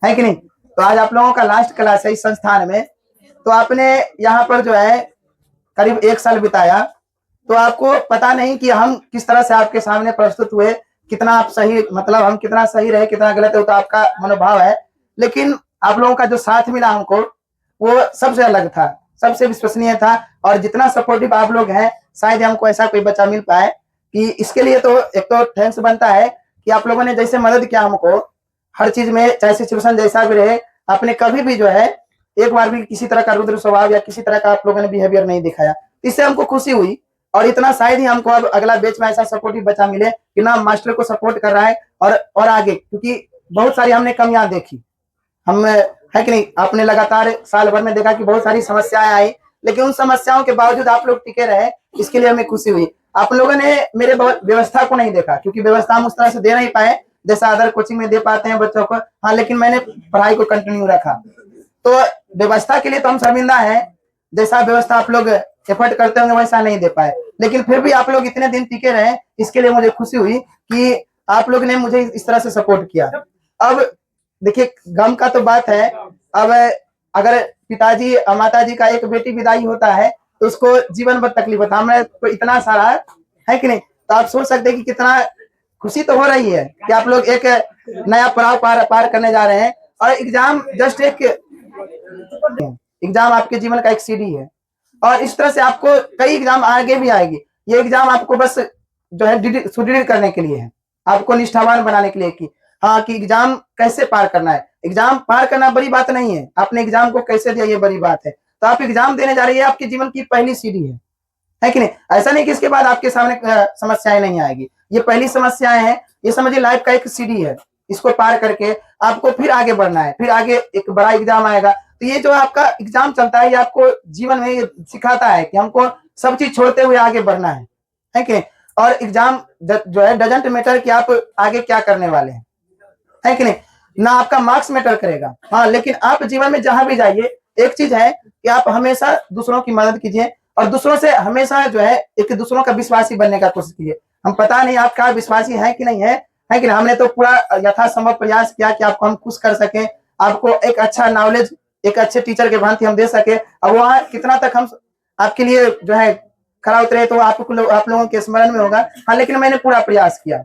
है कि नहीं। तो आज आप लोगों का लास्ट क्लास है इस संस्थान में। तो आपने यहाँ पर जो है करीब 1 साल बिताया, तो आपको पता नहीं कि हम किस तरह से आपके सामने प्रस्तुत हुए, कितना आप सही, मतलब हम कितना सही रहे कितना गलत है, तो आपका मनोभाव है। लेकिन आप लोगों का जो साथ मिला हमको, वो सबसे अलग था, सबसे विश्वसनीय था। और जितना सपोर्टिव आप लोग हैं, शायद हमको ऐसा कोई बच्चा मिल पाए कि इसके लिए तो एक तो थैंक्स बनता है कि आप लोगों ने जैसे मदद किया हमको हर चीज में, चाहे सिचुएशन जैसा भी रहे, आपने कभी भी जो है एक बार भी किसी तरह का रुद्र स्वभाव या किसी तरह का आप लोगों ने बिहेवियर नहीं दिखाया। इससे हमको खुशी हुई। और इतना शायद ही हमको अब अगला बैच में ऐसा सपोर्टिव बच्चा मिले कि ना मास्टर को सपोर्ट कर रहा है और आगे, क्योंकि बहुत सारी हमने कमियां देखी, हम है कि नहीं। आपने लगातार साल भर में देखा कि बहुत सारी समस्याएं आई, लेकिन उन समस्याओं के बावजूद आप लोग टिके रहे, इसके लिए हमें खुशी हुई। आप लोगों ने मेरे व्यवस्था को नहीं देखा, क्योंकि व्यवस्था हम उस तरह से दे नहीं पाए जैसा अदर कोचिंग में दे पाते हैं बच्चों को। हाँ, लेकिन मैंने पढ़ाई को कंटिन्यू रखा। तो व्यवस्था के लिए तो हम शर्मिंदा हैं, जैसा व्यवस्था आप लोग एफर्ट करते होंगे वैसा नहीं दे पाए, लेकिन फिर भी आप लोग इतने दिन टिके रहे, इसके लिए मुझे खुशी हुई कि आप लोग ने मुझे इस तरह से सपोर्ट किया। अब देखिए, गम का तो बात है। अब अगर पिताजी माता जी का एक बेटी विदाई होता है तो उसको जीवन भर तकलीफ होता है। हमने तो इतना सारा है कि नहीं। तो आप सोच सकते हैं कि कितना खुशी तो हो रही है कि आप लोग एक नया पड़ाव पार करने जा रहे हैं। और एग्जाम जस्ट एक एग्जाम आपके जीवन का एक सीढ़ी है, और इस तरह से आपको कई एग्जाम आगे भी आएगी। ये एग्जाम आपको बस जो है सुदृढ़ करने के लिए है, आपको निष्ठावान बनाने के लिए कि हाँ, कि एग्जाम कैसे पार करना है। एग्जाम पार करना बड़ी बात नहीं है, आपने एग्जाम को कैसे दिया ये बड़ी बात है। तो आप एग्जाम देने जा रही है, आपके जीवन की पहली सीढ़ी है कि नहीं। ऐसा नहीं कि इसके बाद आपके सामने समस्याएं नहीं आएगी, ये पहली समस्याएं हैं। ये समझिए लाइफ का एक सीढ़ी है, इसको पार करके आपको फिर आगे बढ़ना है, फिर आगे एक बड़ा एग्जाम आएगा। तो ये जो आपका एग्जाम चलता है, ये आपको जीवन में ये सिखाता है कि हमको सब चीज छोड़ते हुए आगे बढ़ना है कि नहीं। और एग्जाम जो है डजंट मैटर कि आप आगे क्या करने वाले हैं, है कि नहीं। ना आपका मार्क्स मैटर करेगा, हाँ, लेकिन आप जीवन में जहां भी जाइए, एक चीज है कि आप हमेशा दूसरों की मदद कीजिए और दूसरों से हमेशा जो है एक दूसरों का विश्वासी बनने का कोशिश कीजिए। हम पता नहीं आपका विश्वासी है कि नहीं है कि नहीं। हमने तो पूरा यथासंभव प्रयास किया कि आपको हम खुश कर सके, आपको एक अच्छा नॉलेज, एक अच्छे टीचर के भांति हम दे सके। अब वहाँ कितना तक हम आपके लिए जो है खरा उतरे तो आप लोगों के स्मरण में होगा। हाँ, लेकिन मैंने पूरा प्रयास किया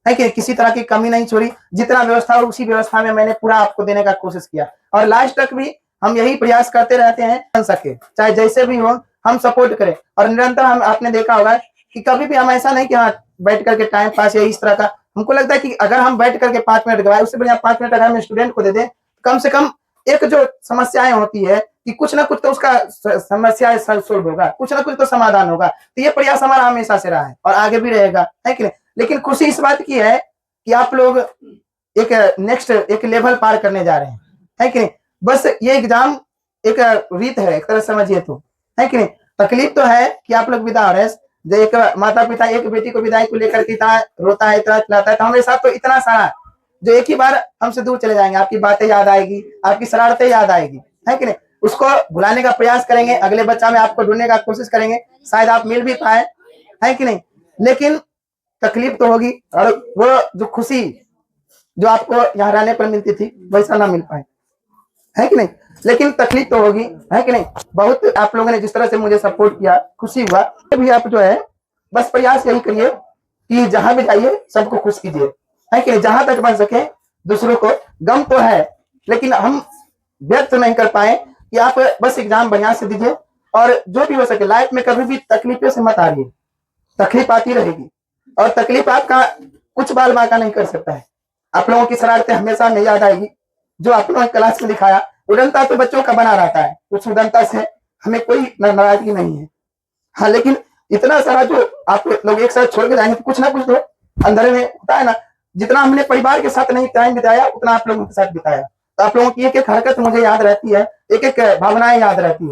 है कि किसी तरह की कमी नहीं छोड़ी, जितना व्यवस्था हो उसी व्यवस्था में मैंने पूरा आपको देने का कोशिश किया। और लास्ट तक भी हम यही प्रयास करते रहते हैं, बन सके चाहे जैसे भी हो, हम सपोर्ट करें। और निरंतर हम, आपने देखा होगा कि कभी भी हम ऐसा नहीं कि हाँ बैठ करके टाइम पास या इस तरह का। हमको लगता है कि अगर हम बैठ करके 5 मिनट गवाए, उससे बढ़िया 5 मिनट अगर हम स्टूडेंट को दे दें, कम से कम एक जो समस्याएं होती है कि कुछ ना कुछ तो उसका समस्या सोल्व होगा, कुछ ना कुछ तो समाधान होगा। तो ये प्रयास हमारा हमेशा से रहा है और आगे भी रहेगा, है कि नहीं। लेकिन खुशी इस बात की है कि आप लोग एक नेक्स्ट एक लेवल पार करने जा रहे हैं, है कि नहीं। बस ये एग्जाम एक रीत है, एक तरह समझिए तो, है कि नहीं। तकलीफ तो है कि आप लोग विदा हो रहे हैं। जो एक माता पिता एक बेटी को विदाई को लेकर के इतना रोता है, इतना चिल्लाता है, तो हमारे साथ तो इतना सारा जो एक ही बार हमसे दूर चले जाएंगे, आपकी बातें याद आएगी, आपकी शरारतें याद आएगी, है कि नहीं। उसको भुलाने का प्रयास करेंगे, अगले बच्चा में आपको ढूंढने का कोशिश करेंगे, शायद आप मिल भी पाए, है कि नहीं। लेकिन तकलीफ तो होगी, और वो जो खुशी जो आपको यहाँ रहने पर मिलती थी वैसा ना मिल पाए, है कि नहीं। लेकिन तकलीफ तो होगी, है कि नहीं। बहुत आप लोगों ने जिस तरह से मुझे सपोर्ट किया, खुशी हुआ। भी आप जो है बस प्रयास यही करिए कि जहां भी जाइए सबको खुश कीजिए, है कि नहीं। जहां तक बन सके दूसरों को, गम तो है लेकिन हम व्यक्त नहीं कर पाए कि आप बस एग्जाम बढ़िया से दीजिए। और जो भी हो सके लाइफ में कभी भी तकलीफों से मत हारिए, तकलीफ आती रहेगी और तकलीफ आपका कुछ बाल बांका नहीं कर सकता है। आप लोगों की शरारतें हमेशा में याद आएगी, जो आप लोगों ने क्लास में दिखाया। उड़नता तो बच्चों का बना रहता है, उस उड़नता से हमें कोई नाराजगी नहीं है। हाँ, लेकिन इतना सारा जो आप लोग एक साथ छोड़ के जाएंगे तो कुछ ना कुछ तो अंदर में होता है ना। जितना हमने परिवार के साथ नहीं टाइम बिताया, उतना आप लोगों के साथ बिताया। तो आप लोगों की एक एक हरकत मुझे याद रहती है, एक एक भावनाएं याद रहती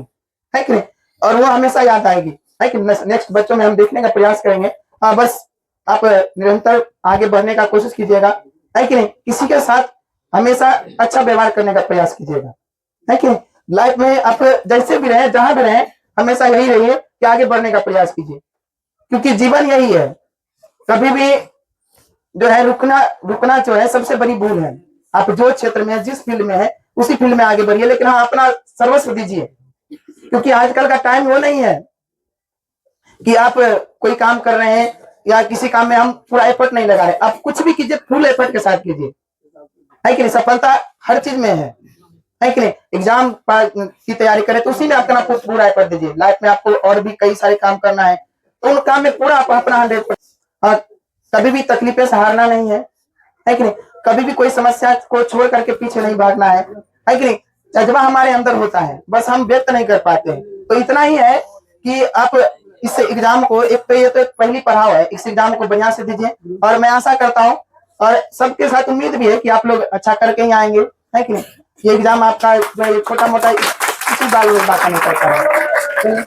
है कि नहीं। और वो हमेशा याद आएगी, है कि नेक्स्ट बच्चों में हम देखने का प्रयास करेंगे। हाँ, बस आप निरंतर आगे बढ़ने का कोशिश कीजिएगा, है कि नहीं। किसी के साथ हमेशा अच्छा व्यवहार करने का प्रयास कीजिएगा, है कि नहीं। लाइफ में आप जैसे भी रहे, जहां भी रहे, हमेशा यही रहिए कि आगे बढ़ने का प्रयास कीजिए, क्योंकि जीवन यही है। कभी भी जो है रुकना रुकना जो है सबसे बड़ी भूल है। आप जो क्षेत्र में है, जिस फील्ड में है, उसी फील्ड में आगे बढ़िए, लेकिन हाँ अपना सर्वस्व दीजिए, क्योंकि आजकल का टाइम वो नहीं है कि आप कोई काम कर रहे हैं या किसी काम में हम पूरा एफर्ट नहीं लगा रहे। आप कुछ भी कीजिए, फुल एफर्ट के साथ कीजिए, है कि नहीं। सफलता हर चीज में है कि नहीं। एग्जाम की तैयारी करें तो उसी में अपना पूरा एफर्ट दीजिए। लाइफ में आपको और भी कई सारे काम करना है, तो उन काम में पूरा आप अपना 100%। कभी भी तकलीफें से हारना नहीं है कि नहीं। कभी भी कोई समस्या को छोड़ करके पीछे नहीं भागना है कि नहीं। जज्बा हमारे अंदर होता है, बस हम व्यक्त नहीं कर पाते हैं। तो इतना ही है कि आप इस एग्जाम को एक तो ये तो एक पहली पड़ाव है, इस एग्जाम को बढ़िया से दीजिए, और मैं आशा करता हूँ और सबके साथ उम्मीद भी है कि आप लोग अच्छा करके ही आएंगे, है कि नहीं। ये एग्जाम आपका जो छोटा मोटा इसी बात नहीं करता है।